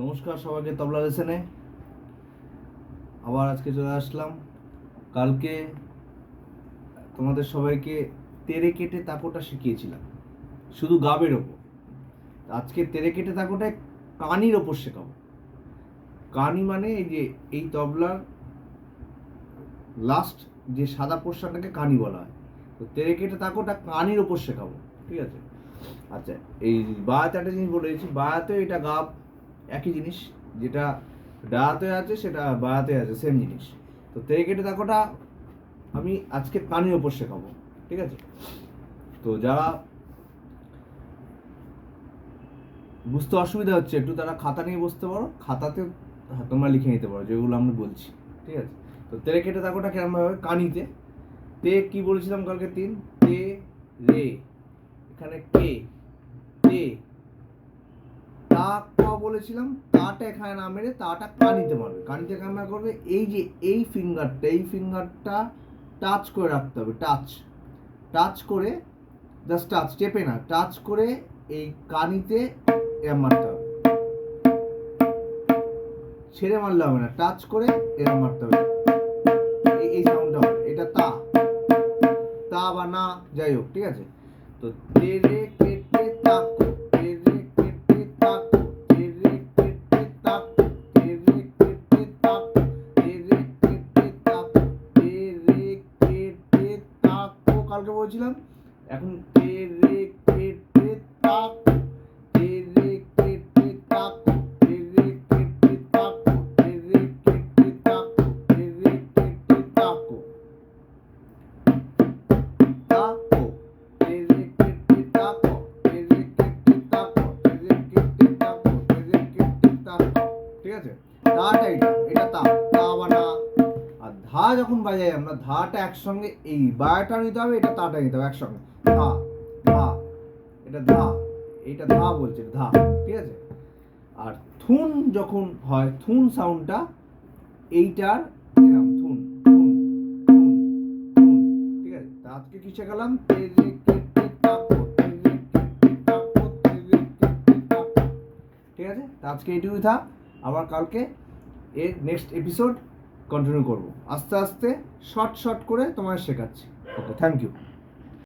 নমস্কার সবাইকে, তবলা লেসনে আবার আজকে চলে আসলাম। কালকে তোমাদের সবাইকে তেরে কেটে তাকোটা শিখিয়েছিলাম শুধু গাবের ওপর। আজকে তেরে কেটে তাকোটা কানির ওপর শেখাবো। কানি মানে এই যে এই তবলার লাস্ট যে সাদা পোর্শনটাকে কানি বলা হয়। তো তেরে কেটে তাকোটা কানির ওপর শেখাবো, ঠিক আছে? আচ্ছা, এই বায়াতে একটা জিনিস বলে দিয়েছি, বায়াতে এটা গাব একই জিনিস, যেটা ডাতে আছে সেটা বায়াতে আছে, সেম জিনিস। তো তেরে কেটে তাকোটা আমি আজকে কানির ওপর শেখাবো, ঠিক আছে? তো যারা বুঝতে অসুবিধা হচ্ছে একটু, তারা খাতা নিয়ে বসতে পারো, খাতাতে তোমরা লিখে নিতে পারো যেগুলো আমি বলছি, ঠিক আছে? তো তেরে কেটে তাকোটা কেমন হবে? কানিতে তে কি বলেছিলাম কালকে? তিন তে রে, এখানে কে তে, তা ক বলেছিলাম, তাটা এখানে না মেরে তাটা কানিতে মারবে। কানিতে কামড়া করবে এই যে এই ফিঙ্গারটা টাচ করে রাখতে হবে, টাচ করে, জাস্ট টাচ, চেপে না, টাচ করে এই কানিতে এরম মারতে হবে, ছেড়ে মারলে হবে না, টাচ করে এরম মারতে হবে। এই সাউন্ডটা হবে, এটা তা তা বা না যাই হোক, ঠিক আছে? তো তেরে কেটে তাকো, তেরে কেটে তাকো, তেরে কেটে তাকো, তেরে কেটে তাকো, তেরে কেটে তাকো, তেরে কেটে তাকো কালকে বলছিলাম। এখন তেরে কেটে তাকো, তেরে কেটে তাকো, তেরে কেটে তাকো, তেরে কেটে তাকো, তেরে কেটে তাকো, তাকো, তেরে কেটে তাকো, তেরে কেটে তাকো, তেরে কেটে তাকো, তেরে কেটে তাকো, ঠিক আছে? তাটা এটা তা, তা বা না। আর ধা যখন বাজাই আমরা, ধাটা একসঙ্গে, এই বায়াটা নিতে হবে, এটা তাটা নিতে হবে একসঙ্গে, ধা ধা, এটা ধা, এটা ধা বলছে, ধা, ঠিক আছে? আর থুন যখন হয়, থুন সাউন্ডটা এইটার এরকম, থুন থুন থুন থুন, ঠিক আছে? তা আজকে কি শেখালাম? তেরে কেটে তাকো, তেরে কেটে তাকো, তেরে কেটে তাকো, ঠিক আছে? তা আজকে এইটুকুই থাক, আবার কালকে এর নেক্সট এপিসোড কন্টিনিউ করবো, আস্তে আস্তে শর্ট করে তোমায় শেখাচ্ছি। ওকে, থ্যাংক ইউ।